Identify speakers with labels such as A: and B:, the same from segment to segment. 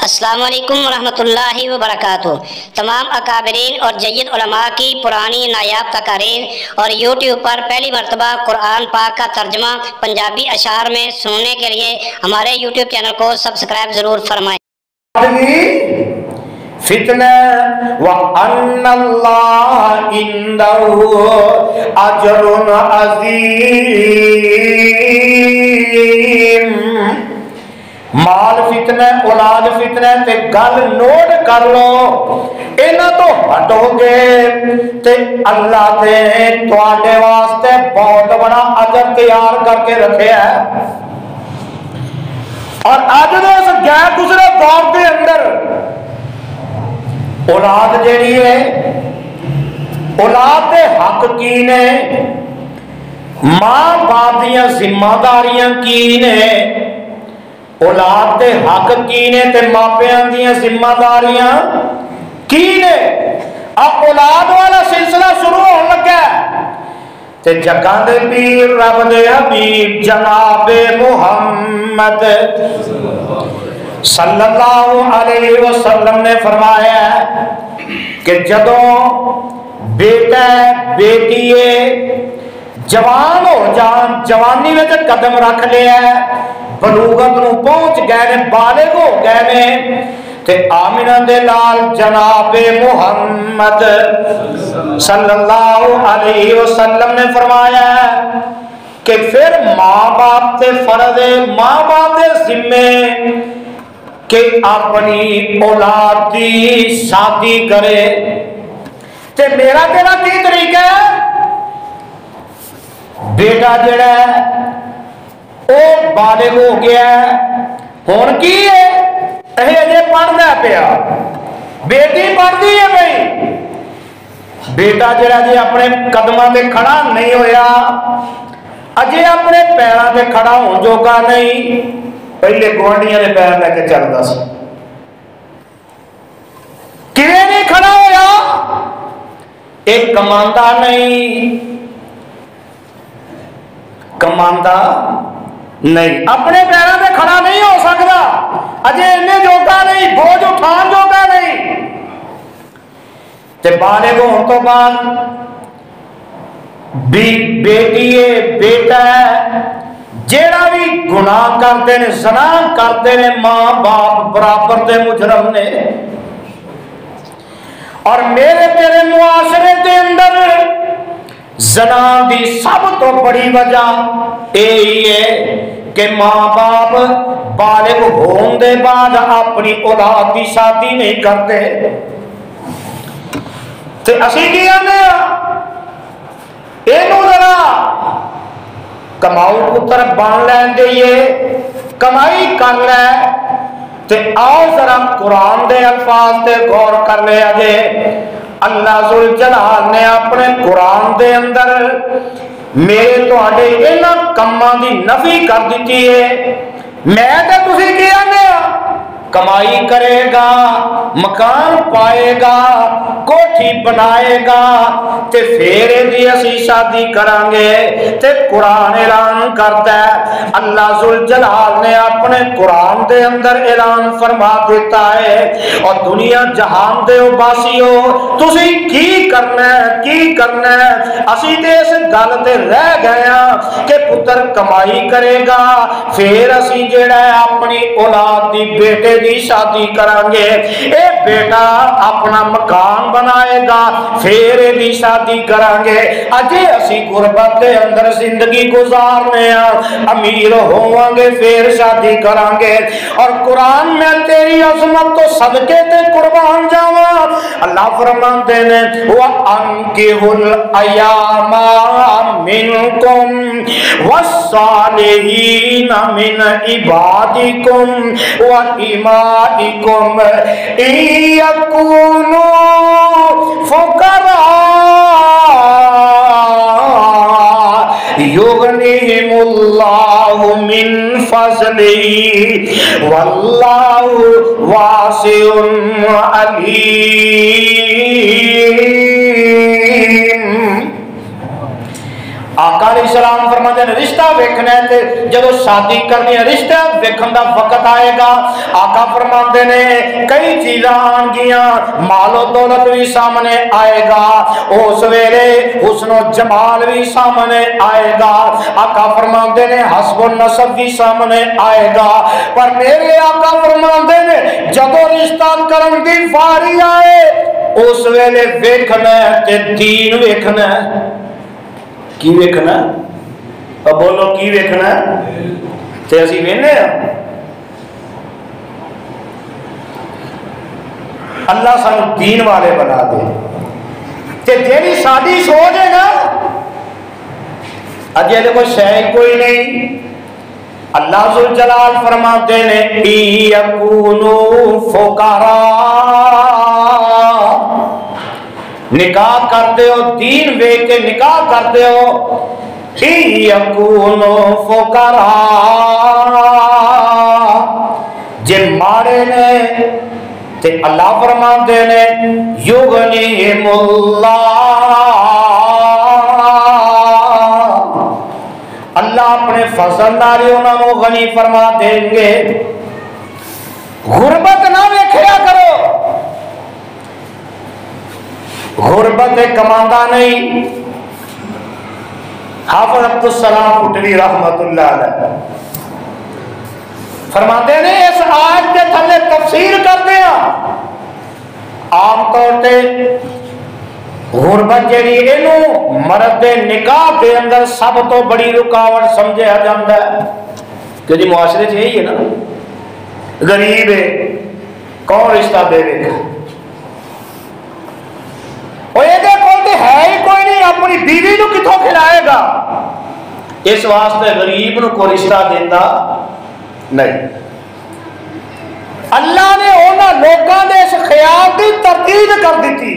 A: السلام علیکم ورحمۃ اللہ وبرکاتہ۔ تمام اکابرین اور جید علماء کی پرانی نایاب تقاریر اور یوٹیوب پر پہلی مرتبہ قرآن پاک کا ترجمہ پنجابی اشعار میں سننے کے لیے ہمارے یوٹیوب چینل کو سبسکرائب ضرور فرمائیں۔
B: فتنہ وَأَنَّ اللَّهَ عِندَهُ أَجْرٌ عَظِيمٌ۔ مال فتنہ، اولاد فتنہ تے گل نوٹ کر لو، انہاں تو ہٹو گے تے اللہ نے تواڈے واسطے بہت بڑا اجر تیار کر کے رکھے ہے۔ اور اج دے اس غیر گزرے دور کے اندر اولاد جیڑی ہے، اولاد دے حق کی نے، ماں باپ دیاں ذمہ داریاں کی نے، اولاد دے حق کی نے تے ماپیاں دیاں ذمہ داریاں کی نے۔ اب اولاد والا سلسلہ شروع ہونے لگا تے جگہ دے پیر رب دے حبیب جناب محمد صلی اللہ علیہ وسلم نے فرمایا کہ جدوں بیٹا بیٹی جوان ہو جان، جوانی میں قدم رکھ لیا ہے، بلوغت نو پہنچ گئے نے، بالغ ہو گئے نے، تے آمنہ دے لال جناب محمد صلی اللہ علیہ وسلم نے فرمایا کہ پھر ماں باپ تے فرض، ماں باپ دے ذمے کہ اپنی اولاد دی شادی کرے۔ تے میرا تیرا کی طریقہ ہے؟ بیٹا جڑا ہے او بالغ ہو گیا ہے، ہن کی ہے اجے پڑھدا پیا، بیٹی پڑھدی ہے بھائی، بیٹا جڑا جی اپنے قدماں تے کھڑا نہیں ہویا، اجے اپنے پیراں تے کھڑا ہون جوگا نہیں، پہلے گوانڈیاں نے پیر لے کے چلدا سی، کیویں نہیں کھڑا ہویا؟ ایک کماندا نہیں، کماندا نہیں، اپنے پیراں تے کھڑا نہیں ہو سکتا، اجے انہیں جوگا نہیں، بوجھ اٹھان جوگا نہیں، تے بالغ ہون تو بعد بیٹی ہے، بیٹا ہے، جیڑا بھی گناہ کرتے نے، زنا کرتے نے، ماں باپ برابر دے مجرم نے۔ اور میرے تیرے معاشرے کے اندر زنا دی سب تو بڑی وجہ یہی ہے کہ ماں باپ بالغ ہون دے بعد اپنی اولاد دی شادی نہیں کرتے، تے اسی کی آنے اینو ذرا کماؤ پتر بن لین دئیے، کمائی کر لے، تے آؤ ذرا قرآن دے الفاظ تے غور کر لے اجے اللہ ذوالجلال نے اپنے قرآن دے اندر میرے تواڈے انہاں کماں دی نفی کر دیتی ہے۔ میں تے تسی کی آنے کمائی کرے گا، مکان پائے گا، کوٹھی بنائے گا، تے پھر دی اسی شادی کریں گے، تے قرآن اعلان کرتا ہے، اللہ ذوالجلال نے اپنے قرآن دے اندر اعلان فرما دیتا ہے، اور دنیا جہان دے باسیو تسی کی کرنا ہے، کی کرنا ہے؟ اسی تے اس گل تے رہ گیا کہ پتر کمائی کرے گا، پھر اسی جڑا ہے اپنی اولاد دی بیٹے دی شادی کریں گے، اے بیٹا اپنا مکان بنائے گا، پھر دی شادی کریں گے، اجے اسی غربت دے اندر زندگی گزارنے ہیں، امیر ہوواں گے پھر شادی کریں گے۔ اور قرآن میں تیری عظمت تو صدقے تے قربان جاواں، اللہ فرماندے نے وَأَنكِحُوا الْأَيَامَ مِنكُمْ وَالصَّالِحِينَ مِنْ عِبَادِكُمْ وَإِمَائِكُمْ إِنْ يَكُونُوا فُقَرَاءَ يُغْنِهِمُ اللَّهُ مِنْ فَضْلِهِ وَاللَّهُ وَاسِعٌ عَلِيمٌ۔ آقا علیہ السلام فرماتے ہیں رشتہ ویکھنا ہے تے جدو شادی کرنی ہے رشتہ ویکھن دا وقت آئے گا. آقا فرماتے نے کئی چیزاں آن گیاں, مال و دولت بھی سامنے آئے گا, اس ویلے حسن و جمال بھی سامنے آئے گا. آقا فرماتے نے حسب و نسب بھی سامنے آئے گا. پر میرے آقا فرماتے نے جدو رشتہ کرن دی واری آئے اس ویلے ویکھنا ہے تے دین ویکھنا ہے. کی ویکھنا؟ اب بولو کی ویکھنا تے اسی ویکھنے ہیں. اللہ سانو دین والے بنا دے تے جیڑی ساری سوچ ہے نا اجے دے کوئی شے کوئی نہیں. اللہ ذو جلال فرماتے نے یکونو فقراء, نکاح کرتے ہو دین ویکھ کے نکاح کرتے ہو, یکونو فقراء جن مارے نے تے اللہ فرماتے نے یغنیہم اللہ اپنے فضل نال انہاں نو غنی فرما دیں گے. غربت نہ ویکھیا کرو, غربت کماندہ نہیں. حافظ عبدالسلام پٹوی رحمت اللہ علیہ فرماتے ہیں اس آیت کے تھلے تفسیر کرتے ہیں. عام طور تے غربت جیڑی اینو مرد دے نکاح دے اندر سب تو بڑی رکاوٹ سمجھا جاتا ہے کہ جی معاشرے سے یہی ہے نا, غریب ہے کون رشتہ دے گا, وہ یہ کہتے ہے ہی کوئی نہیں, اپنی بیوی نو کتوں کھلائے گا. اس واسطے غریب نو کوئی رشتہ دینا نہیں. اللہ نے انہاں لوگاں دے اس خیال کی تردید کر دیتی.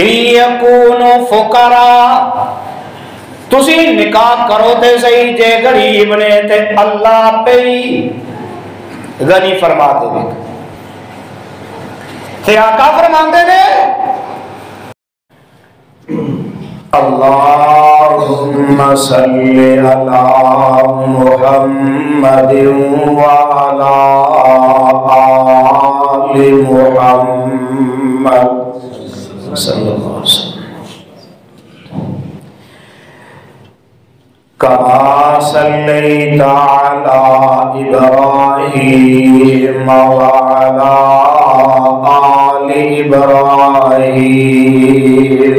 B: یکونو فقراء, تسی نکاح کرو تے صحیح جے غریب نے تے اللہ پہ ہی غنی فرما دے گا. تے آقا فرماندے نے اللہم صلی علی محمد وعلی آل محمد صلی اللہ علیہ وسلم کما صلیت علی ابراہیم وعلی آل ابراہیم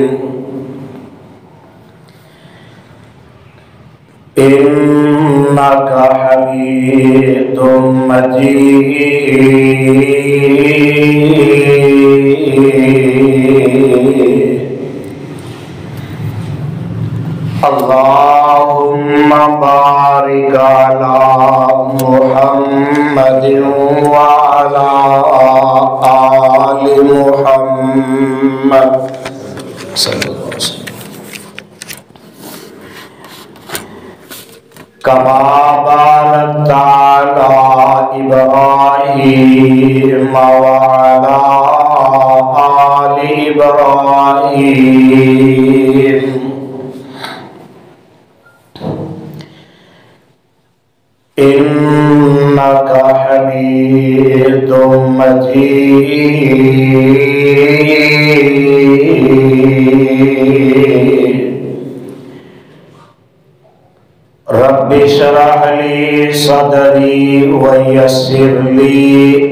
B: انکا حمید مجید. اللہم بارک علی محمد وعلی آل محمد صلی اللہ علیہ وسلم کما بارکت علی ابراہیم وعلی آل ابراہیم انکا حمید مجید. رب اشرح لی صدری ویسر لی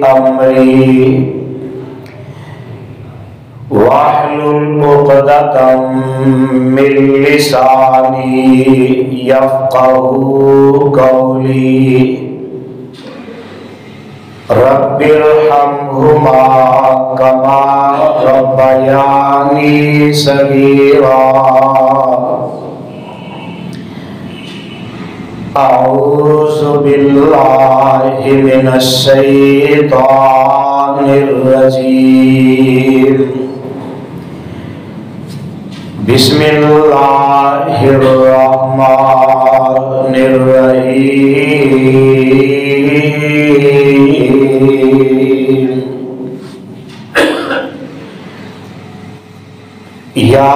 B: امری واحلل عقدۃ من لسانی یفقہوا قولی. رب ارحمہما کما ربیانی صغیرا. اعوذ باللہ من الشیطان الرجیم. بسم اللہ الرحمن الرحیم. یا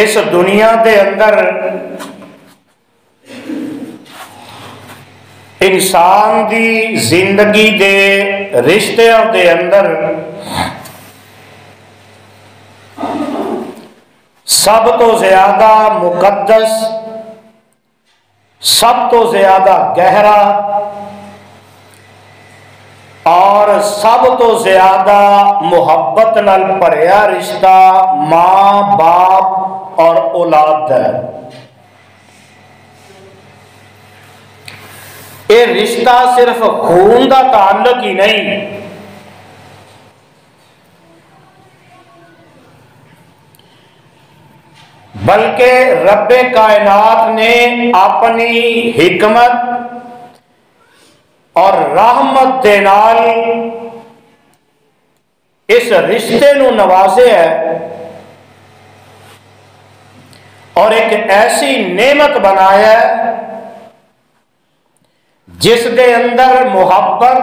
B: اس دنیا دے اندر انسان دی زندگی دے رشتیاں دے اندر سب تو زیادہ مقدس، سب تو زیادہ گہرا اور سب تو زیادہ محبت نال بھریا رشتہ ماں باپ اور اولاد ہے۔ یہ رشتہ صرف خون کا تعلق ہی نہیں، بلکہ رب کائنات نے اپنی حکمت اور رحمت دے نال اس رشتے نو نوازے ہے اور ایک ایسی نعمت بنایا ہے جس دے اندر محبت،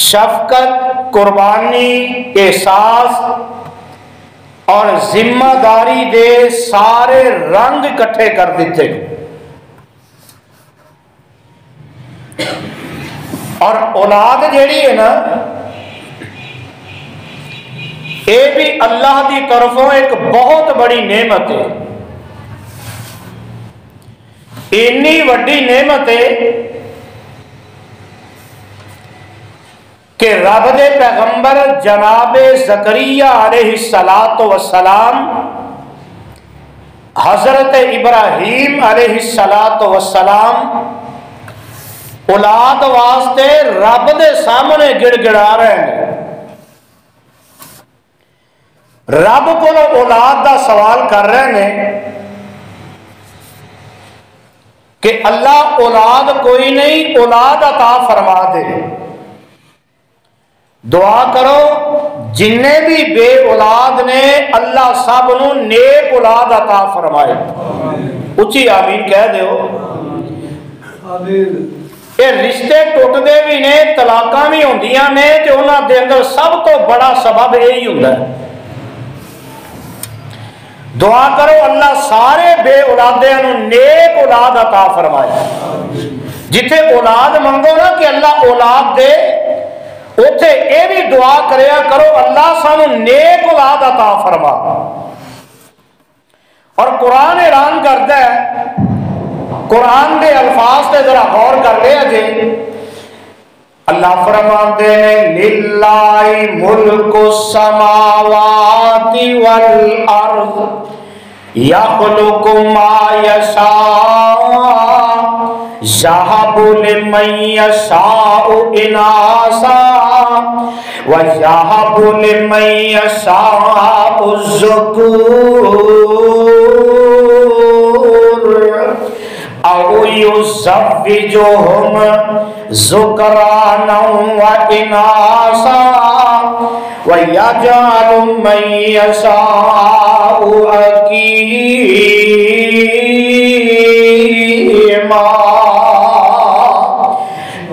B: شفقت، قربانی، احساس اور ذمہ داری دے سارے رنگ اکٹھے کر دیتے اور اولاد جیڑی ہے نا، یہ بھی اللہ کی طرفوں ایک بہت بڑی نعمت ہے۔ اتنی وڈی نعمت ہے کہ رب دے پیغمبر جناب زکریا علیہ السلام حضرت ابراہیم علیہ السلام اولاد واسطے رب دے سامنے گڑ گڑا رہے ہیں، رب کو اولاد دا سوال کر رہے ہیں کہ اللہ اولاد کوئی نہیں، اولاد عطا فرما دے۔ دعا کرو جننے بھی بے اولاد نے اللہ سب نو نیک اولاد عطا فرمائے۔ اچھی آمین کہہ دیو۔ یہ رشتے ٹوٹتے بھی نے، طلاقاں بھی ہوندیاں نے، کہ انہاں دے اندر سب تو بڑا سبب یہی ہوندا ہے۔ دعا کرو اللہ سارے بے اولادیاں نو نیک اولاد عطا فرمائے۔ جتھے اولاد منگو نا کہ اللہ اولاد دے، اتھے اے بھی دعا کریا کرو اللہ سانو نیک اولاد عطا فرما۔ اور قرآن اعلان کرتا ہے، قرآن دے الفاظ تے ذرا غور کر لیا جے، اللہ فرماتے ہیں للہ ملک السماوات والارض یخلق ما یشاء یہب لمن یشاء اناثا ویہب لمن یشاء الذکور او یزوجہم ذکرانا و اناثا ویجعل من یشاء عقیما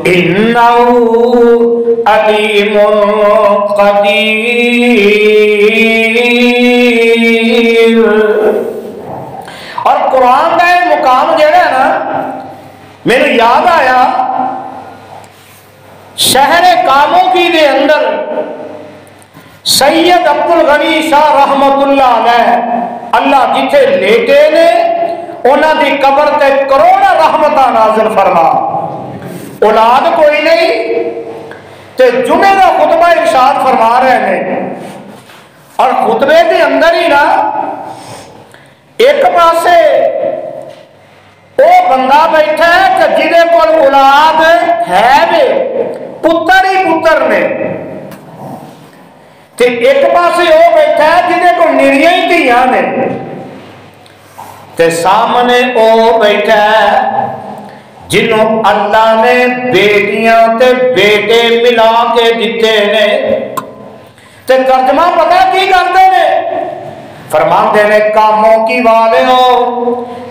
B: انہو علیم قدیر۔ اور قرآن کا یہ مقام جڑا ہے نا، میرے یاد آیا شہر کاموں کی دے اندر سید عبد الغنی شاہ رحمت اللہ علیہ اللہ جتھے لیٹے نے انہاں دی قبر تے کروڑا رحمتاں نازل فرما۔ اولاد کوئی نہیں تے جمعے کا خطبہ ارشاد فرما رہے ہیں، اور خطبے کے اندر ہی نا ایک پاسے وہ بندہ بیٹھا ہے کہ جہدے کول اولاد ہے وے، پتر ہی پتر نے، تے ایک پاسے وہ بیٹھا ہے جہدے کول نریاں ہی دھیاں نے، تے سامنے وہ بیٹھا ہے جنہوں اللہ نے بیٹیاں تے بیٹے ملا کے دیتے نے۔ تے ترجمہ پتہ کی کرتے ہیں؟ فرماتے ہیں کاموں کی والے ہو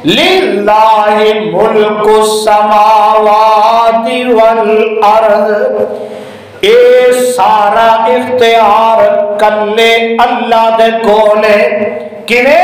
B: للہ ملک السماوات والارض، اے سارا اختیار کلے اللہ دے کولے۔ کنے؟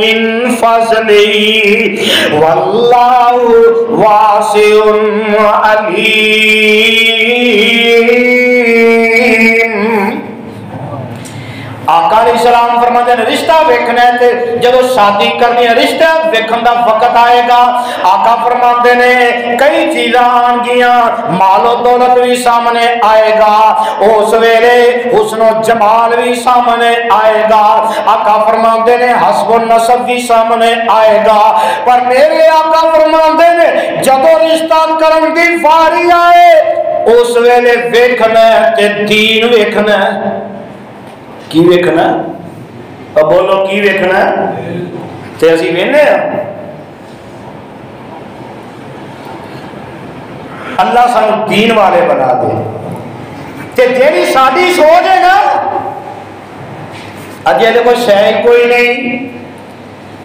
B: من فضلی واللہ واسع علیم۔ آقا علیہ السلام فرماتے ہیں رشتہ ویکھنا ہے تے جدو شادی کرنی ہے رشتہ ویکھن دا وقت آئے گا۔ آقا فرماتے ہیں کئی چیزاں آن گیاں، مال و دولت بھی سامنے آئے گا، اس ویلے حسن و جمال بھی سامنے آئے گا، آقا فرماتے ہیں حسب و نسب بھی سامنے آئے گا، پر میرے آقا فرماتے ہیں جدو رشتہ کرن دی واری آئے اس ویلے ویکھنا ہے تے دین ویکھنا ہے۔ کی ویکھنا؟ اب بولو کی ویکھنا؟ تے اسی ویکھنے ہیں اللہ سانو دین والے بنا دے تے جیڑی ساڈی سوچ ہے نا اجے تے کوئی شے کوئی نہیں۔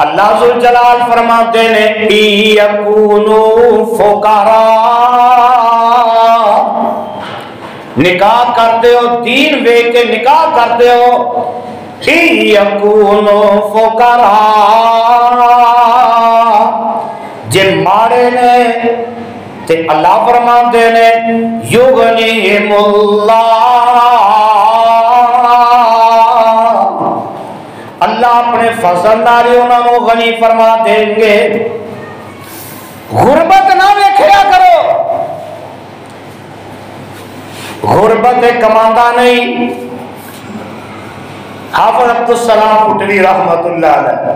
B: اللہ ذوالجلال فرماتے ہیں یکونو فقراء، نکاح کرتے ہو دین ویکھ کے نکاح کرتے ہو، یکونو فقراء، جن ماڑے نے تے اللہ فرماتے ہیں یغنیہم اللہ اپنے فضل نال انہاں نوں غنی فرما دیں گے۔ غربت نہ ویکھیا کرو، غربت کماندہ نہیں۔ حافظ عبدالسلام پٹلی رحمت اللہ علیہ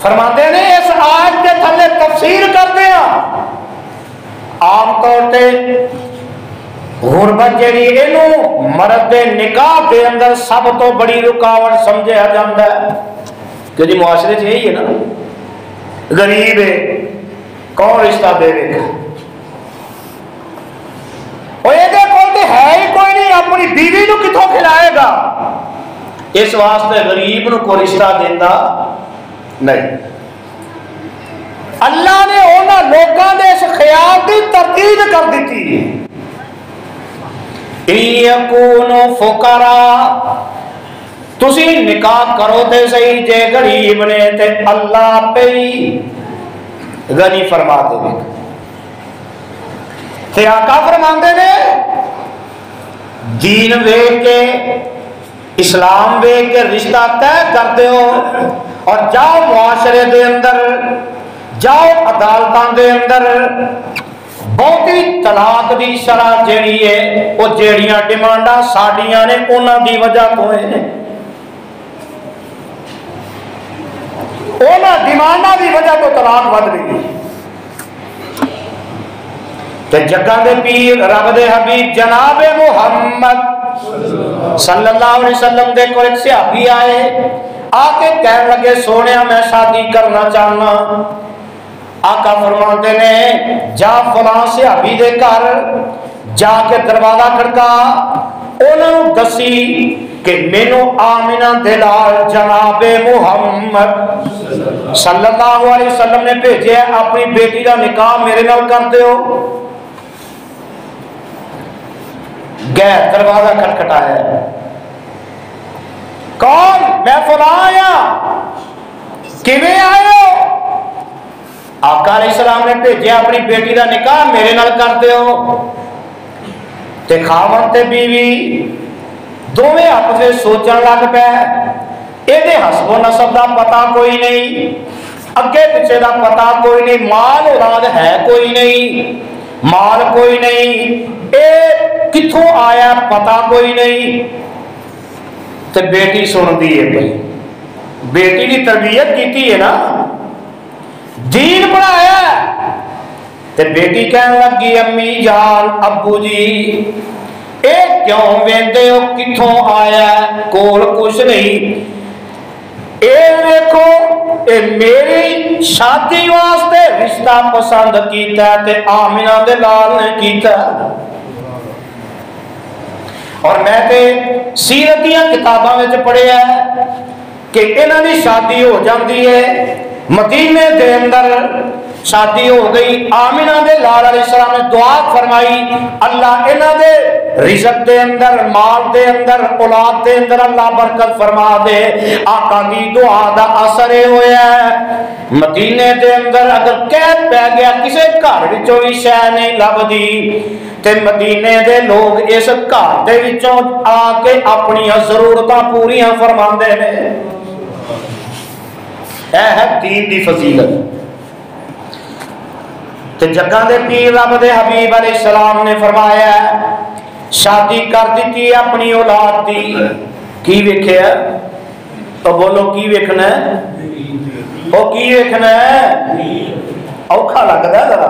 B: فرماتے ہیں اس آیت کے تھلے تفسیر کرتے ہیں عام طور تے غربت جیڑی اینوں مرد دے نکاح دے اندر سب تو بڑی رکاوٹ سمجھا جاتا ہے کہ جی معاشرے سے یہی ہے نا، غریب ہے کون رشتہ دے گا، اور یہ کولتے ہے ہی کوئی نہیں، اپنی بیوی نو کتوں کھلائے گا، اس واسطے غریب نو کوئی رشتہ دینا نہیں۔ اللہ نے انہاں لوگاں دے اس خیال کی تردید کر دیتی یکونو فقراء، تسی نکاح کرو تے صحیح جے غریب نے تے اللہ پہ ہی غنی فرما دے گا۔ تے آقا فرماندے نے دین ویکھ کے اسلام ویکھ کے رشتہ طے کرتے ہو اور جاؤ معاشرے دے اندر، جاؤ عدالتاں دے اندر، بہتی طلاق دی شرح جیڑی ہے وہ جیڑیاں ڈیمانڈاں ساڈیاں نے انہاں دی وجہ تو ہے، انہاں ڈیمانڈاں دی وجہ تو طلاق ود گئی۔ تے جگہ دے پیر رب دے حبیب جناب محمد صلی اللہ علیہ وسلم دے کو ایک صحابی آئے، آ کے کہنے لگے سونیا میں شادی کرنا چاہنا۔ آقا فرماتے نے جا فلاں صحابی دے گھر جا کے دروازہ کھڑکا، انہوں دسی کہ مینو آمنہ دلال جناب محمد صلی اللہ علیہ وسلم نے بھیجے اپنی بیٹی کا نکاح میرے نال کرتے ہو۔ گئے دروازہ کھٹکھٹایا، کون؟ میں فلاں آیا، کیویں آئے ہو؟ آقا علیہ السلام نے بھیجیا اپنی بیٹی کا نکاح میرے نال کرتے ہو۔ تے خاوند تے بیوی دوویں آپس وچ سوچن لگ پے، ایدے حسب و نسب دا پتہ کوئی نہیں، اگے پیچھے دا پتہ کوئی نہیں، مال اولاد ہے کوئی نہیں، مال کوئی نہیں، اے کتھوں آیا پتہ کوئی نہیں۔ تے بیٹی سندی ہے بھائی، بیٹی کی تربیت کیتی ہے نا، دین پڑھایا، تے بیٹی کہنے لگی امی جان ابو جی اے کیوں ویندے ہو کتھوں آیا کول کچھ نہیں، اے دیکھو اے میری شادی واسطے رشتہ پسند کیتا ہے تے آمنہ دے لال نے کیتا ہے۔ اور میں تے سیرت دیاں کتاباں وچ پڑھیا ہے کہ انہاں دی شادی ہو جاندی ہے مدینے دے اندر شادی ہو گئی، آمینہ دے لال علیہ السلام نے دعا فرمائی اللہ انہاں دے رزق دے اندر، مال دے اندر، اولاد دے اندر اللہ برکت فرما دے۔ آقا دی دعا دا اثر ہویا ہے مدینے دے اندر اگر قید پہ گیا کسے گھر وچوں بھی شے نہیں لبدی تے مدینے دے لوگ اس گھر دے وچوں آ کے اپنی ضرورتاں پوریاں فرماندے نے۔ اے ہے دین دی فضیلت۔ تے جگہ دے پیر رب دے حبیب علیہ السلام نے فرمایا شادی کر دیتی اپنی اولاد دی، کی ویکھیا تو بولو کی ویکھنا ہے؟ او کی ویکھنا ہے؟ اوکھا لگدا ہے ذرا،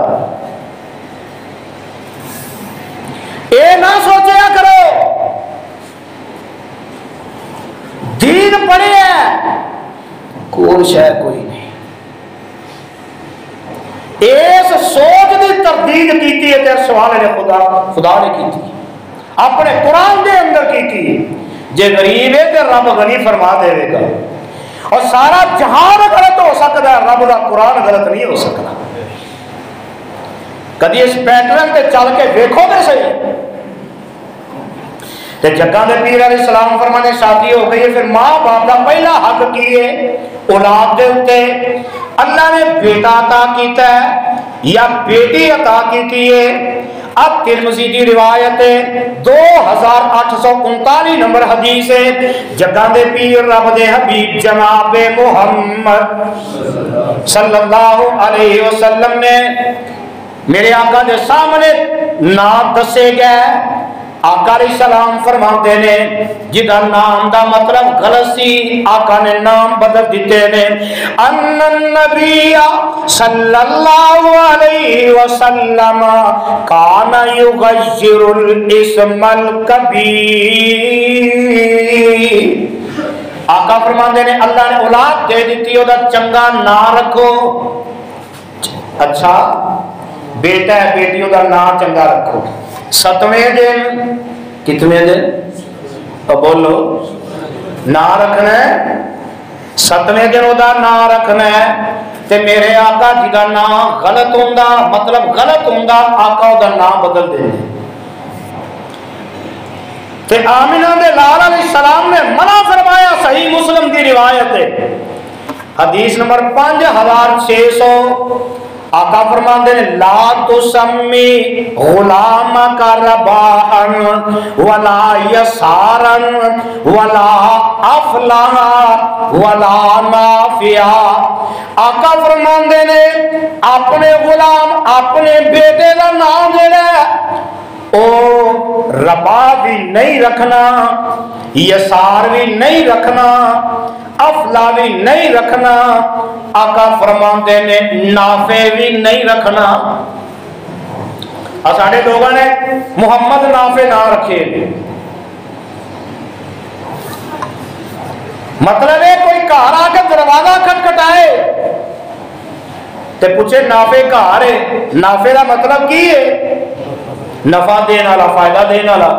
B: اے نہ سوچیا کرو دین پڑھیا کوئی شے کوئی نہیں، اس سوچ دی تردید کیتی ہے تے سوال نے خدا نے کیتی اپنے قرآن دے اندر کیتی، جے غریب ہے تے رب غنی فرما دے گا، اور سارا جہان غلط ہو سکتا ہے رب دا قرآن غلط نہیں ہو سکتا۔ کدی اس پیٹرن تے چل کے دیکھو گے صحیح۔ تے جگہ دے پیر علیہ السلام فرمانے شادی ہو گئی ہے، پھر ماں باپ دا پہلا حق کی ہے اولاد دے اوتے؟ اللہ نے بیٹا عطا کیتا ہے یا بیٹی عطا کیتی ہے؟ اب ترمذی کی روایت ہے 2839 نمبر حدیث ہے، جگہ دے پیر رب دے حبیب جناب محمد صلی اللہ علیہ وسلم نے میرے آقا دے سامنے نام دسے گئے، آقا علیہ السلام فرماتے نے جدا نام دا مطلب غلط سی آقا نے نام بدل دیتے نے، ان النبی صلی اللہ علیہ وسلم کان یغیر الاسم الکبیر۔ آقا فرماتے نے اللہ نے اولاد دے دیتی او دا چنگا نام رکھو، اچھا بیٹا ہے بیٹی او دا نام چنگا رکھو، 7ویں دن کتنے دن تو بولو نام رکھنا ہے، 7ویں دن وہ نام رکھنا ہے تے میرے آقا جی کا نام غلط ہوندا مطلب غلط ہوندا آقا وہ نام بدل دے تے آمینہ دے لال علیہ السلام نے منع فرمایا، صحیح مسلم کی روایت ہے حدیث نمبر 5600 آقا فرماندے نے لا تسمی غلامک رباحن ولا یسارن ولا افلاح ولا نافعا۔ آقا فرماندے نے اپنے غلام اپنے بیٹے کا نام جڑا او ربا بھی نہیں رکھنا، یسار بھی نہیں رکھنا، افلا بھی نہیں رکھنا، آقا فرماندے نے نافع بھی نہیں رکھنا۔ ساڑھے لوگوں نے محمد نافع نہ رکھے، مطلب ہے کوئی گھر آ کے دروازہ کھٹکھٹائے تے پوچھے نافع گھر ہے، نافع کا مطلب کی ہے؟ نفع دین والا، فائدہ دین والا،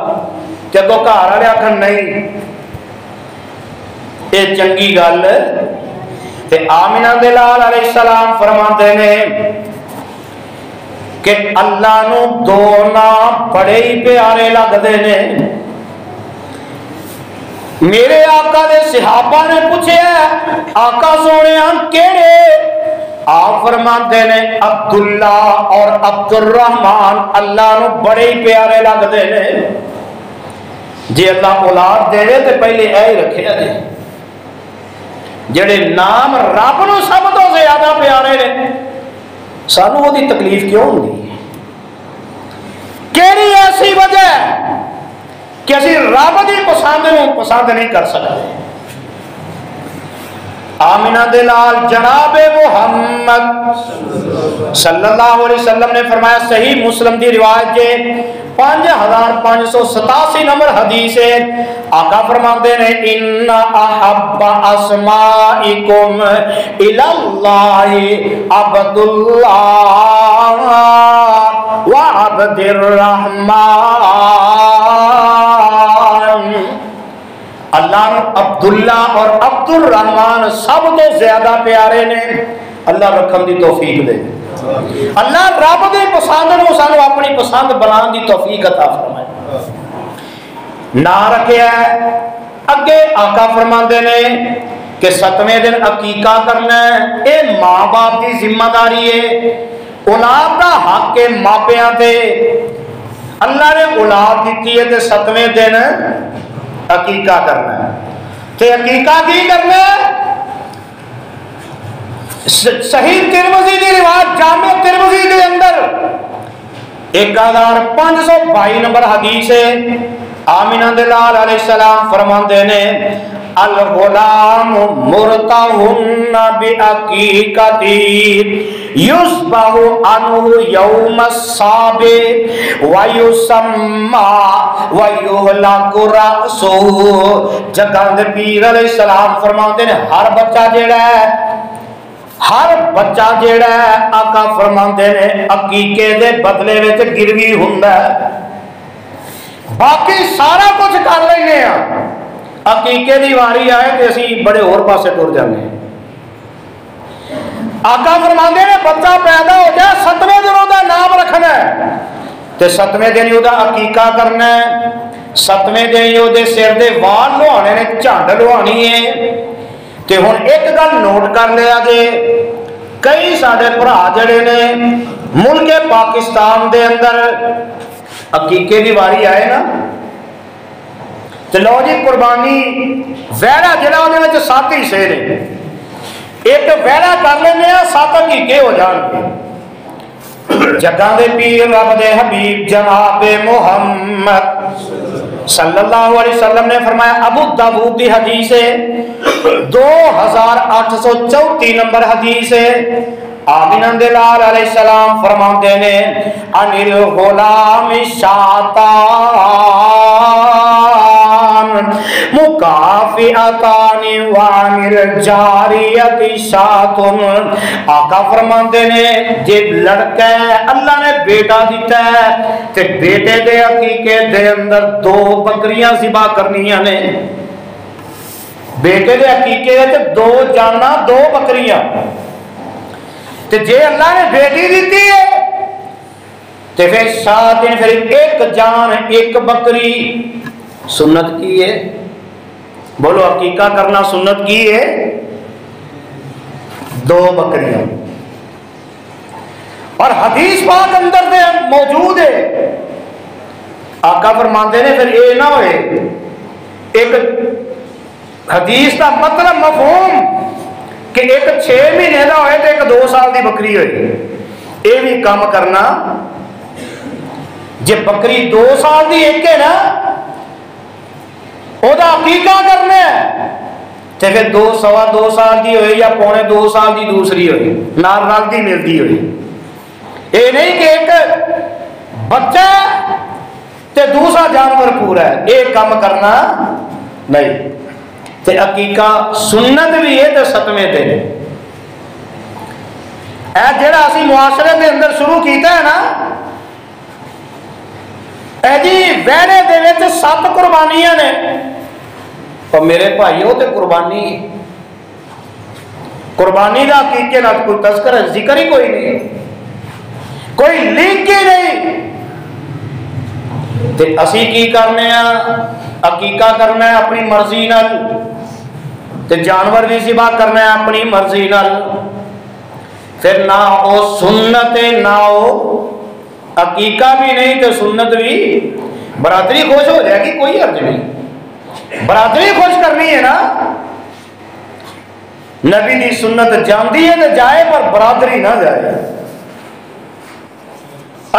B: جدو گھر والے آخر نہیں یہ چنگی گل تے آمینہ دے لال علیہ السلام فرماتے نے کہ اللہ نو دو نام بڑے ہی پیارے لگتے نے۔ میرے آقا دے صحابہ نے پوچھے آقا سونے کیڑے؟ آپ فرماتے نے عبداللہ اور عبد الرحمن اللہ نو بڑے ہی پیارے لگتے نے۔ جی اللہ اولاد دے تو پہلے اے ہی رکھے نے، جڑے نام رب نو سب تو زیادہ پیارے نے سانو وہ دی تکلیف کیوں ہوندی ہے؟ کیڑی ایسی وجہ کہ اسی رب دی پسند نو پسند نہیں کر سکتے؟ آمینہ دلال جناب محمد صلی اللہ علیہ وسلم نے فرمایا، صحیح مسلم دی روایت کے 5587 نمبر حدیث ہے، آقا فرماتے ہیں ان احب اسمائکم الاللہ عبداللہ وعبد الرحمن۔ اللہ عبداللہ اور عبد الرحمن سب تو زیادہ پیارے نے، اللہ رکھم دی توفیق دے۔ اللہ رب دی پسند نو سانو اپنی پسند بنان دی توفیق عطا فرمائے. نہ رکھیا اگے آقا فرماندے نے کہ 7ویں دن عقیقہ کرنا ہے. اے ماں باپ کی ذمہ داری ہے. اولاد کا حق ہے ماپیاں تے. اللہ نے اولاد دیتی ہے تے 7ویں دن عقیقہ کرنا ہے. تے عقیقہ کی کرنا ہے؟ صحیح ترمذی کی روایت جامع ترمذی کے اندر 1522 نمبر حدیث ہے. آمینہ دلال علیہ السلام فرماندے نے الغلام مرتہن بعقیقتی یذبح عنہ یوم السابع ویسمى ویہلق رأسہ. جگہ دے پیر علیہ السلام فرماندے نے ہر بچہ جیڑا ہے آقا فرماندے نے عقیقے دے بدلے وچ گروی ہوندا ہے. باقی سارا کچھ کر لینے ہیں, عقیقے دی واری آئے تو اسی بڑے اور پاسے ٹر جانے ہیں. آقا فرماندے نے بچہ پیدا ہو جائے 7ویں دن وہ نام رکھنا ہے تے 7ویں دن وہ عقیقہ کرنا ہے. 7ویں دن وہ سر دے وال لوانے نے, جھنڈ لوانی ہے. تے ہن ایک گل نوٹ کر لیا جے, کئی سارے بھرا جڑے نے ملک پاکستان دے اندر عقیقے دی واری آئے نا تو لو جی قربانی ویڑا جڑا انہوں نے 7 حصے نے, ایک ویڑا کر لینے 7 عقیقے ہو جان گے. جگہ دے پیر رب دے حبیب جناب محمد صلی اللہ علیہ وسلم نے فرمایا, ابو داؤد دی حدیث ہے 2834 نمبر حدیث ہے. آمینہ دلال علیہ السلام فرماندے نے انل غلام شاتان مکافئتان وانل جاریت شاتن. آقا فرماندے نے جب لڑکا ہے اللہ نے بیٹا دیتا ہے تے بیٹے دے عقیقے دے اندر 2 بکریاں ذبح کرنیاں نے. بیٹے دے عقیقے تے 2 جانا 2 بکریاں. تے جے اللہ نے بیٹی دیتی ہے تے پھر 7 دن پھر 1 جان 1 بکری. سنت کی ہے؟ بولو عقیقہ کرنا سنت کی ہے؟ 2 بکریاں. اور حدیث پاک اندر دے موجود ہے. آقا فرماندے نے پھر یہ نہ ہوئے ایک حدیث کا مطلب مفہوم کہ ایک 6 مہینے کا ہوئے تو ایک 2 سال کی بکری ہوئی. یہ بھی کام کرنا. جی بکری 2 سال کی ایک ہے نا وہ عقیقہ کرنا ہے تو پھر 2 سوا 2 سال کی ہوئی یا 2.25 سال کی دوسری ہوئی نال رلتی ملتی ہوئی. یہ نہیں کہ ایک بچہ تے دوسرا جانور پورا ہے, یہ کام کرنا نہیں. تے عقیقہ سنت بھی ہے تے 7ویں دن. اے جڑا اسی معاشرے دے اندر شروع کیتا ہے نا, اے جی ویڑے دے وچ 7 قربانیاں نے. اور میرے بھائیو تے قربانی دا عقیقے نہ کوئی تذکر ذکر ہی کوئی نہیں, کوئی لنک ہی نہیں. تے اسی کی کرنے ہیں عقیقہ کرنا ہے اپنی مرضی نال تے جانور بھی ذبح کرنا ہے اپنی مرضی نال. پھر نہ او سنت نہ او عقیقہ بھی نہیں تے سنت بھی. برادری خوش ہو جائے گی کوئی حرج نہیں, برادری خوش کرنی ہے نا. نبی دی سنت جاندی ہے تے جائے پر برادری نہ جائے.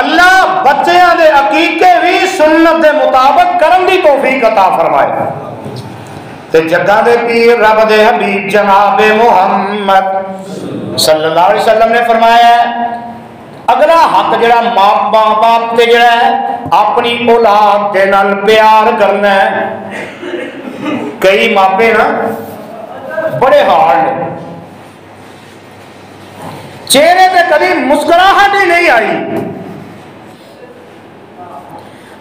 B: اللہ بچیاں دے عقیقے بھی سنت دے مطابق کرن دی توفیق عطا فرمائے. تے جگہ دے پیر رب دے حبیب جناب محمد صلی اللہ علیہ وسلم نے فرمایا ہے اگلا حق جڑا ماں باپ تے جڑا ہے اپنی اولاد دے نال پیار کرنا ہے. کئی ماپے نا بڑے ہارڈ نے, چہرے پہ کبھی مسکراہٹ ہی نہیں آئی.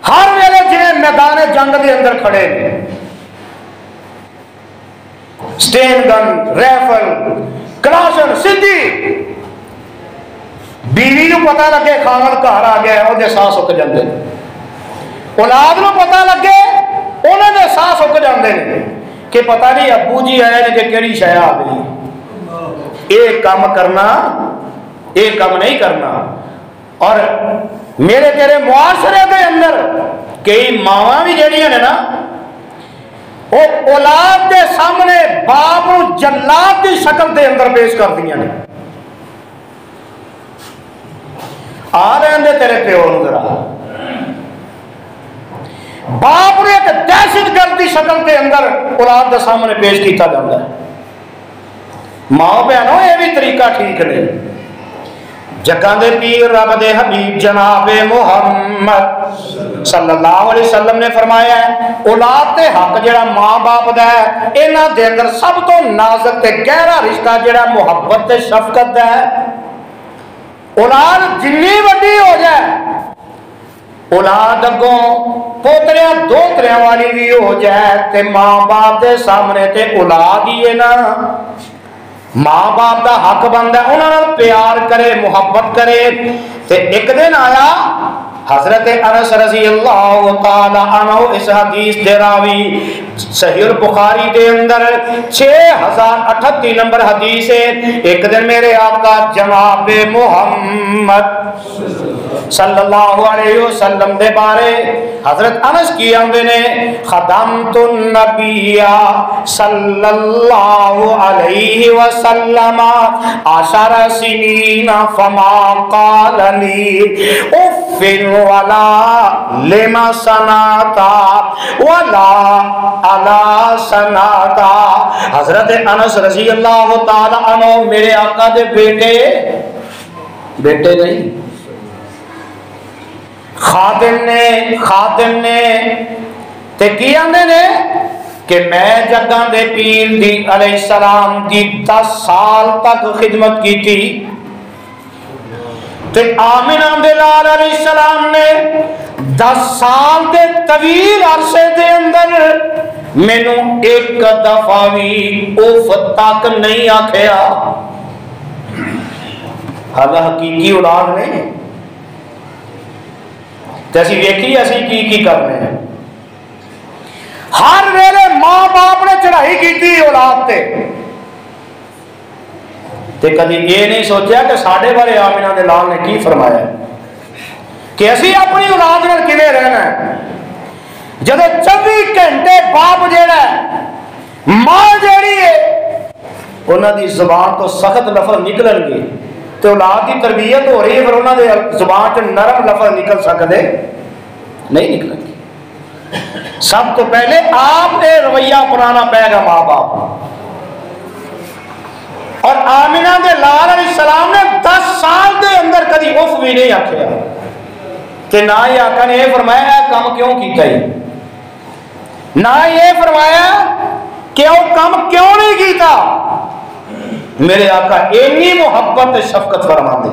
B: ہر ویلے جی میدان جنگ دے اندر کھڑے نے, سٹین گن ریفل کلاشن سدھی بیوی نو پتہ لگے خاوند گھر آ گیا وہ ساہ سک جاندے نے، اولاد نو پتہ لگے انہوں نے ساہ سک جاندے نے کہ پتہ نہیں ابو جی آئے نے کہ کیڑی شے آ گئی۔ یہ کام کرنا، یہ کام نہیں کرنا۔ اور میرے تیرے معاشرے کے اندر کئی ماواں بھی جڑیاں نے نا، وہ اولاد کے سامنے باپ کو جلاد کی شکل کے اندر پیش کر دیا نے۔ آ رہے ہیں تیرے پیو نو ذرا، باپ نے ایک دہشت گرد کی شکل کے اندر اولاد کے سامنے پیش کیتا جاتا ہے۔ ماں بہنوں یہ بھی طریقہ ٹھیک نہیں۔ جگہ دے پیر رب دے حبیب جناب محمد صلی اللہ علیہ وسلم نے فرمایا ہے اولاد تے حق جڑا ماں باپ دا ہے انہاں دے اندر سب تو نازک تے گہرا رشتہ جڑا محبت تے شفقت دا ہے۔ اولاد جنی وڈی ہو جائے، اولاد اگوں پوتریاں دوتریاں والی بھی ہو جائے تے ماں باپ دے سامنے تے اولاد ہی ہے نا، ماں باپ دا حق بنتا ہے انہوں نے پیار کرے محبت کرے۔ تے ایک دن آیا حضرت انس رضی اللہ تعالی عنہ، اس حدیث دے راوی صحیح البخاری دے اندر 6038 نمبر حدیث ہے۔ ایک دن میرے آقا جناب محمد صلی اللہ علیہ وسلم دے بارے حضرت انس کی آندے نے خدمت النبی صلی اللہ علیہ وسلم 10 سنین فما قالنی اف ولا لما سناتا ولا علا سناتا۔ حضرت انس رضی اللہ تعالی عنہ میرے آقا دے بیٹے نہیں خادم نے تے کی آندے نے کہ میں جگہ دے پیر دی علیہ السلام دی 10 سال تک خدمت کی تھی تے آمنہ بلال علیہ السلام نے 10 سال دے طویل عرصے دے اندر مینوں ایک دفعہ بھی اف تک نہیں آکھیا۔ حالا حقیقی اولاد نہیں جیسی ویکھی اسی کی کرنے ہیں۔ ہر ویلے ماں باپ نے چڑھائی کی تھی اولاد تے کدی یہ نہیں سوچا کہ ساڈے بارے آمنہ دے لال نے کی فرمایا کہ اسی اپنی اولاد نال کیویں رہنا ہے۔ جدو 24 گھنٹے باپ جیڑا ہے ماں جیڑی ہے انہاں دی زبان تو سخت لفظ نکلن گے تو اولاد کی تربیت ہو رہی ہے پھر انہوں نے زبان چ نرم لفظ نکل سکتے نہیں نکلیں گے۔ سب تو پہلے آپ نے رویہ اپنانا پائے گا ماں باپ۔ اور آمنہ دے لال علیہ السلام نے 10 سال دے اندر کدی اف بھی نہیں آکھیا کہ نہ ہی آقا نے یہ فرمایا ہے کام کیوں کیتا ہی، نہ یہ فرمایا کہ وہ کام کیوں نہیں کیتا۔ میرے آقا اتنی محبت شفقت فرما دے۔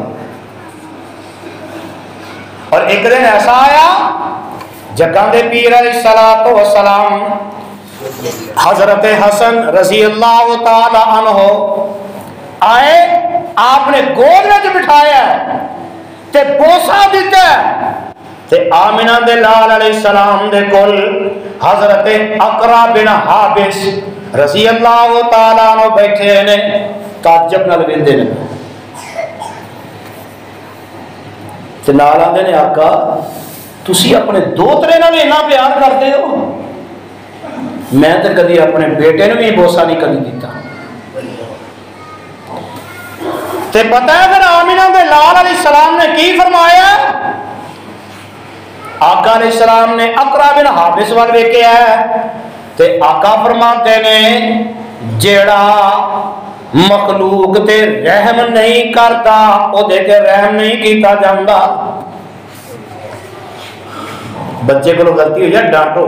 B: اور ایک دن ایسا آیا جگہ دے پیر علیہ السلام حضرت حسن رضی اللہ تعالی عنہ آئے، آپ نے گود میں بٹھایا تے بوسا دیتا ہے تے آمنہ دے لال علیہ السلام دے کول حضرت اقرا بن حابس رضی اللہ تعالی عنہ بیٹھے نے تعجب نال ویندے نے تے نال آندے نے آقا تسی اپنے دوترے نال اتنا پیار کرتے ہو، میں تے کدی اپنے بیٹے نے بھی بوسا نہیں کدی دیتا۔ تے پتہ ہے پھر آمنہ دے لال علیہ السلام نے کی فرمایا؟ آقا علیہ السلام نے اقرا بن حابس وال ویکھیا تے آقا فرماتے نے جیڑا مخلوق تے رحم نہیں کرتا او دے تے رحم نہیں کیتا جاندا۔ بچے کو غلطی ہو جائے ڈانٹو،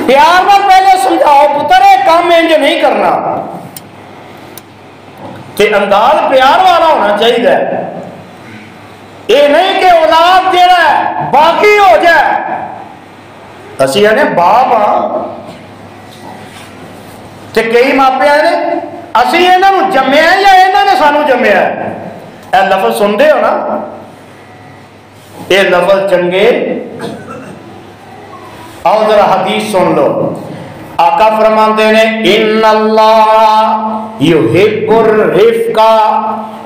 B: پیار نال پہلے سمجھاؤ پتر یہ کام انج نہیں کرنا تے انداز پیار والا ہونا چاہیے۔ یہ نہیں کہ اولاد جیڑا ہے باقی ہو جائے۔ اسی نے باپ ہاں تے کئی ماپے نے اسی انہاں نوں جمیا یا انہاں نے سانوں جمیا؟ اے لفظ سنتے ہو نا، یہ لفظ چنگے؟ آؤ ذرا حدیث سن لو، آقا فرماتے ہیں ان اللہ یحب الرفق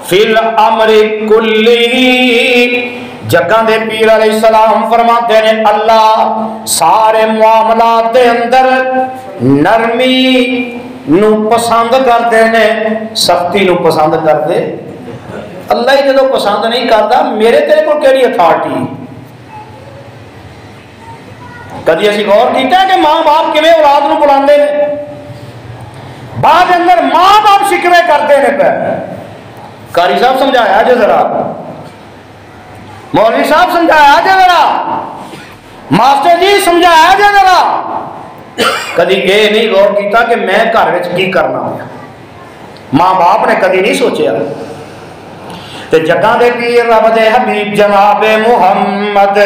B: فی الامر کلہ، جگہ دے پیر علیہ السلام فرماتے ہیں اللہ سارے معاملات دے اندر نرمی نو پسند کرتے ہیں، سختی نو پسند کرتے؟ اللہ ہی جدو پسند نہیں کرتا میرے تیرے کو کیڑی اتھارٹی؟ کدی اسی غور کیتا ہے کہ ماں باپ کیویں اولاد نو بلاندے نے؟ بعد اندر ماں باپ شکوے کرتے ہیں پہ، قاری صاحب سمجھایا جے ذرا، مولوی صاحب سمجھایا جے ذرا، ماسٹر جی سمجھایا جے ذرا۔ کدی یہ نہیں غور کیتا کہ میں گھر وچ کی کرنا ہے؟ ماں باپ نے کدی نہیں سوچیا۔ تے جگہ دے پیر رب دے حبیب جناب محمد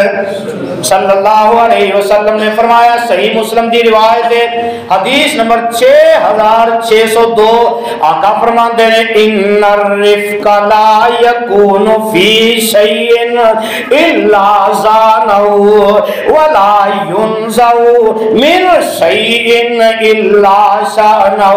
B: صلی اللہ علیہ وسلم نے فرمایا، صحیح مسلم دی روایت ہے، حدیث نمبر 6602، آقا فرماتے ہیں ان الرفق لا یکون فی شیء الا زانہ ولا ینزع من شیء الا شانہ۔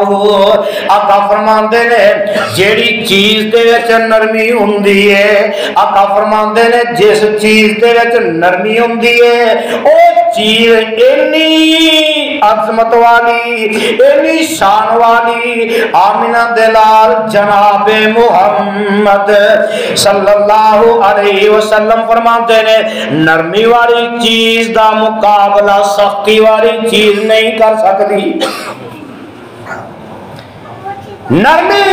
B: آقا فرماتے ہیں جیڑی چیز دے وچ نرمی ہوندی ہے، آقا فرماندے نے جس چیز دے وچ نرمی ہوندی ہے او چیز اینی عظمت والی، اینی شان والی، آمنہ دلال جناب محمد صلی اللہ علیہ وسلم فرماتے نے نرمی والی چیز دا مقابلہ سختی والی چیز نہیں کر سکتی۔ نرمی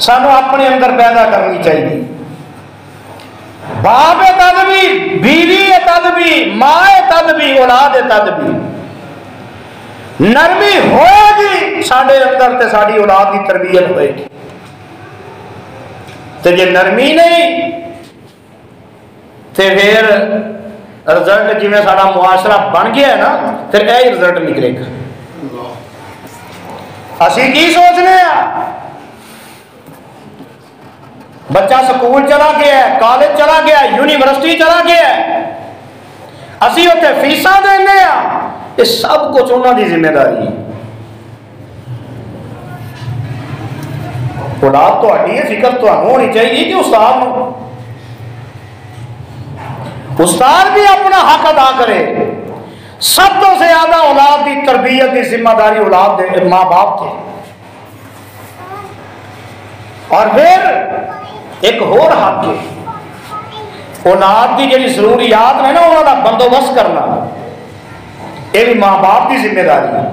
B: سانو اپنے اندر پیدا کرنی چاہیے، باپ تدبی، بیوی تدبی، ماں تدبی، اولاد تدبی، نرمی ہوئے گی ساڈے اندر تے ساری اولاد کی تربیت ہوئے گی۔ تے جے نرمی نہیں تے پھر رزلٹ جی سارا معاشرہ بن گیا ہے نا، پھر یہی رزلٹ نکلے گا۔ اسی کی سوچنے ہیں؟ بچہ سکول چلا گیا ہے، کالج چلا گیا ہے، یونیورسٹی چلا گیا ہے، اسی اتنے فیساں دینے ہیں، یہ سب کچھ انہوں کی ذمہ داری ہے۔ اولاد تہاڈی ہے، فکر تہانوں ہونی چاہیے کہ استاد بھی اپنا حق ادا کرے۔ سب تو زیادہ اولاد کی تربیت کی ذمہ داری اولاد دے ماں باپ تھے۔ اور پھر ایک اور حق ہے، اولاد کی جڑی ضروریات ہے نا انہوں کا بندوبست کرنا، یہ بھی ماں باپ کی ذمہ داری ہے۔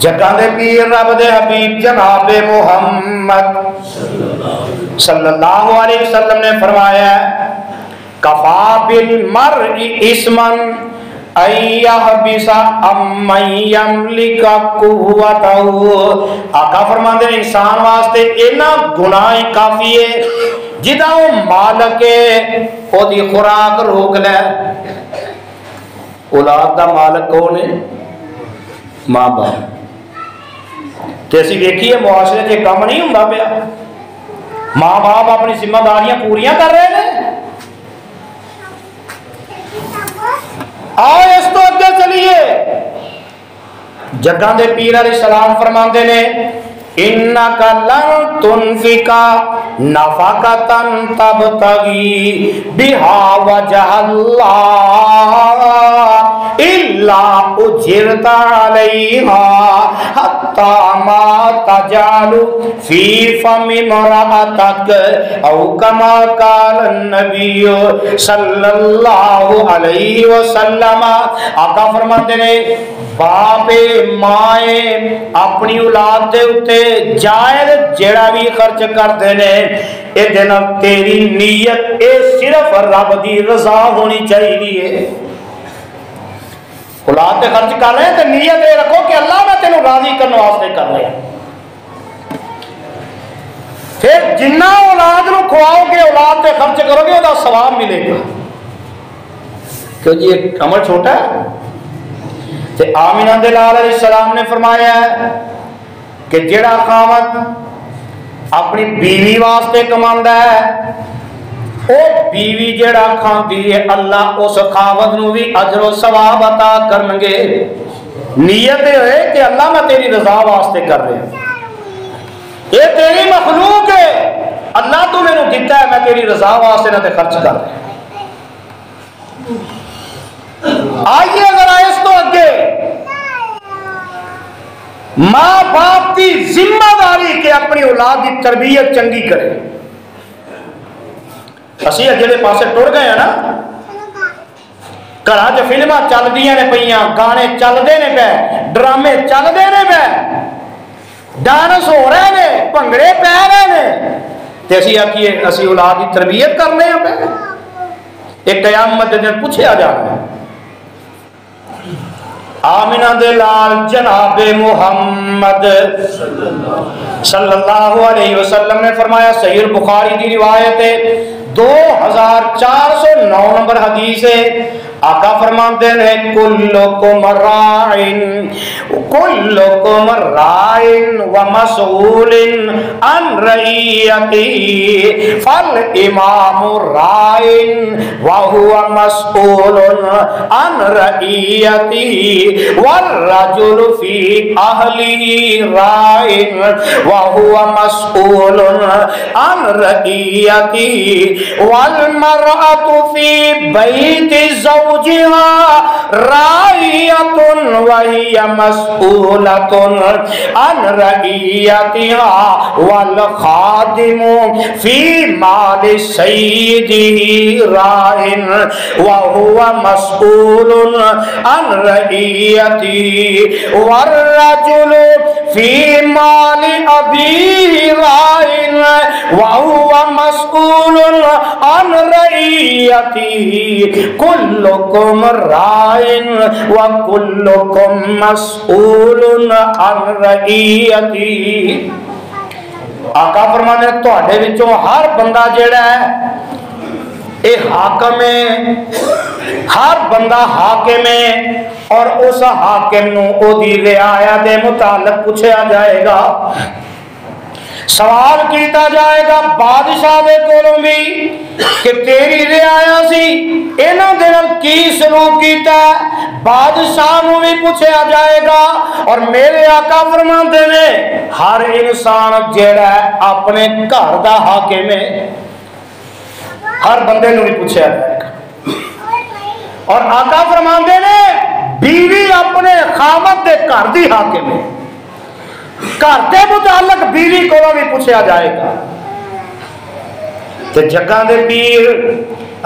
B: جگہ دے پیر رب دے حبیب جناب محمد صلی اللہ علیہ وسلم نے فرمایا کفا بالمرء اسما ان یحبس امن یملک قوتہ۔ آقا فرماتے ہیں انسان واسطے اینا گناہ کافی ہے جدا وہ مالک ہے وہ دی خوراک روک لے۔ اولاد دا مالک کون ہے؟ ماں باپ۔ تے اسی ویکھیے معاشرے سے کم نہیں ہوندا پیا، ماں باپ اپنی ذمہ داریاں پوریاں کر رہے ہیں۔ آؤ اس تو اگے چلیے، جگہ دے پیر علیہ السلام فرماندے نے انک لن تنفق نفقۃ تبتغی بہا وجہ اللہ الا اجرت علیہا حتی ما تجعل فی فم امرأتک او کما قال النبی صلی اللہ علیہ وسلم۔ آقا فرماتے ہیں باپ مائیں اپنی اولاد دے اتے جائز جیڑا بھی خرچ کرتے ہیں اے دینا تیری نیت اے صرف رب دی رضا ہونی چاہیے۔ اولاد تے خرچ کر رہے ہیں تو نیت اے رکھو کہ اللہ میں تینوں راضی کرنے واسطے کر رہے ہیں۔ پھر جنہ اولاد نو کھواؤ گے اولاد تے خرچ کرو گے وہ ثواب ملے گا، کیوں جی ایک عمل چھوٹا ہے۔ تے آمینہ دے لال علیہ السلام نے فرمایا ہے کہ جڑا خاوند اپنی بیوی واسطے کماندا ہے او بیوی جڑا کھاندی ہے اللہ اس خاوند نو بھی اجر و ثواب عطا کرنگے. نیت ہے کہ اللہ میں تیری رضا واسطے کر رہے ہیں, یہ تیری مخلوق ہے, اللہ تو میں نے دیتا ہے, میں تیری رضا واسطے نہ تے خرچ کر رہے ہیں. آئیے ذرا اس تو اگے ماں باپ کی ذمہ داری کہ اپنی اولاد کی تربیت چنگی کرے. اسی اگلے پاسے ٹر گئے ہیں نا, گھراں چ فلماں چلدیاں نے پیاں, گانے چلدے نے پے, ڈرامے چلدے نے پے, ڈانس ہو رہے نے, بھنگڑے پے رہے نے, تے اسی آکھیے اسی اولاد کی تربیت کرنے ہیں پے. ایک قیامت دن پوچھا جانا ہے. آمینہ دے لال جناب محمد صلی اللہ علیہ وسلم نے فرمایا, صحیح البخاری کی روایت ہے, 2409 نمبر حدیث ہے. آقا فرماتے ہیں کلکم رائن ومسئول عن رعیتی فالامام رائن وہو مسئول عن رعیتی والرجل فی اہلی رائن وہو مسئول عن رعیتی والمرأة فی بیت زوجها رائیۃ وہی مسئولۃ عن رعیتها والخادم فی مال سیدہ رائن وہو مسئول عن رعیتہ والرجل فی مال ابیہ رائن وہو مسئول عن رعیتہ. کلکم رائن وکلکم مسئول عن رعیتہ. آقا فرمانے تواڈے وچوں ہر بندہ جڑا ہے اے حاکم ہے, ہر بندہ حاکم ہے, اور اس حاکم نو او دی رعایا دے متعلق پوچھا جائے گا, سوال کیتا جائے گا بادشاہ دے کولوں بھی کہ تیری رعایا سی انہاں دے نال کی سلوک کیتا ہے, بادشاہ نو بھی پوچھا جائے گا. اور میرے آقا فرماندے نے ہر انسان جیڑا ہے اپنے گھر دا حاکم ہے, ہر بندے نو بھی پوچھا جائے گا. اور آقا فرماندے نے بیوی اپنے خاوند دے گھر دی حاکم ہے, گھر دے متعلق بیوی کو بھی پوچھا جائے گا. تے جگہ دے پیر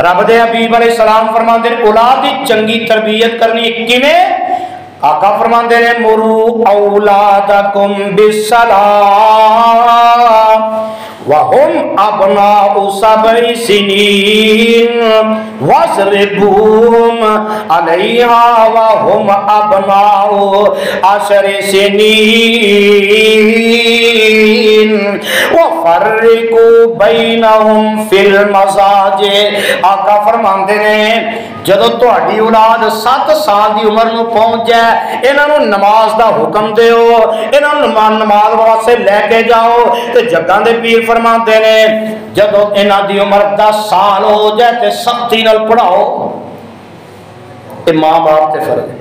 B: رب دے حبیب علیہ السلام فرماندے نے اولاد دی چنگی تربیت کرنی کیویں؟ آقا فرماندے نے مرو اولادکم بالصلاۃ وہم ابناء 7 سنین واضربوہم علیہا وہم ابناء 10 سنین وفرقوا بینہم فی المضاجع. آقا فرماندے نے جدو تہاڈی اولاد 7 سال دی عمر نو پہنچ جائے انہاں نو نماز دا حکم دیو, انہاں نو نماز واسطے لے کے جاؤ. تے جگاں دے پیر فرماندے نے جدو انہاں دی عمر 10 سال ہو جائے تے سختی نال پڑھاؤ. اے ماں باپ تے فرض ہے.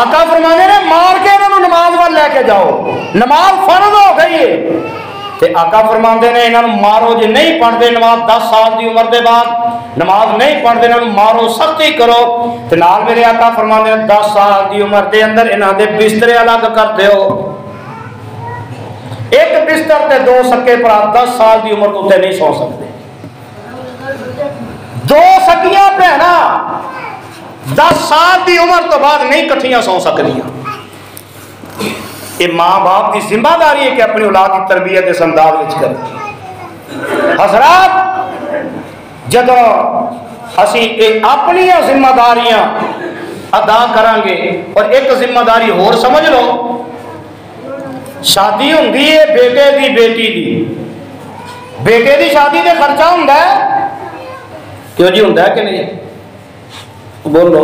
B: آقا فرماندے نے مار کے انہاں نو نماز وال لے کے جاؤ, نماز فرض ہو گئی ہے. تے آقا فرماندے نے انہاں نو مارو, جے نہیں پڑھدے نماز 10 سال دی عمر دے بعد نماز نہیں پڑھدے انہاں نو مارو, سختی کرو. تے نال میرے آقا فرماندے نے 10 سال دی عمر دے اندر انہاں دے بسترے الگ کر دیو. ایک بستر تے 2 سکے بھرا 10 سال دی عمر تے نہیں سو سکتے. 2 سکیاں بہنا 10 سال دی عمر تو بعد نہیں کٹھیاں سو سکدیاں. یہ ماں باپ کی ذمہ داری ہے کہ اپنی اولاد کی تربیت اس انداز وچ کرے. حضرات جدو اسی اپنی ذمہ داریاں ادا کریں گے, اور ایک ذمہ داری اور سمجھ لو, شادی ہوندی ہے بیٹے دی بیٹی دی, بیٹے دی شادی تے خرچہ ہوندا ہے, کیوں جی ہوندا ہے کہ نہیں؟ بولو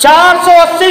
B: 480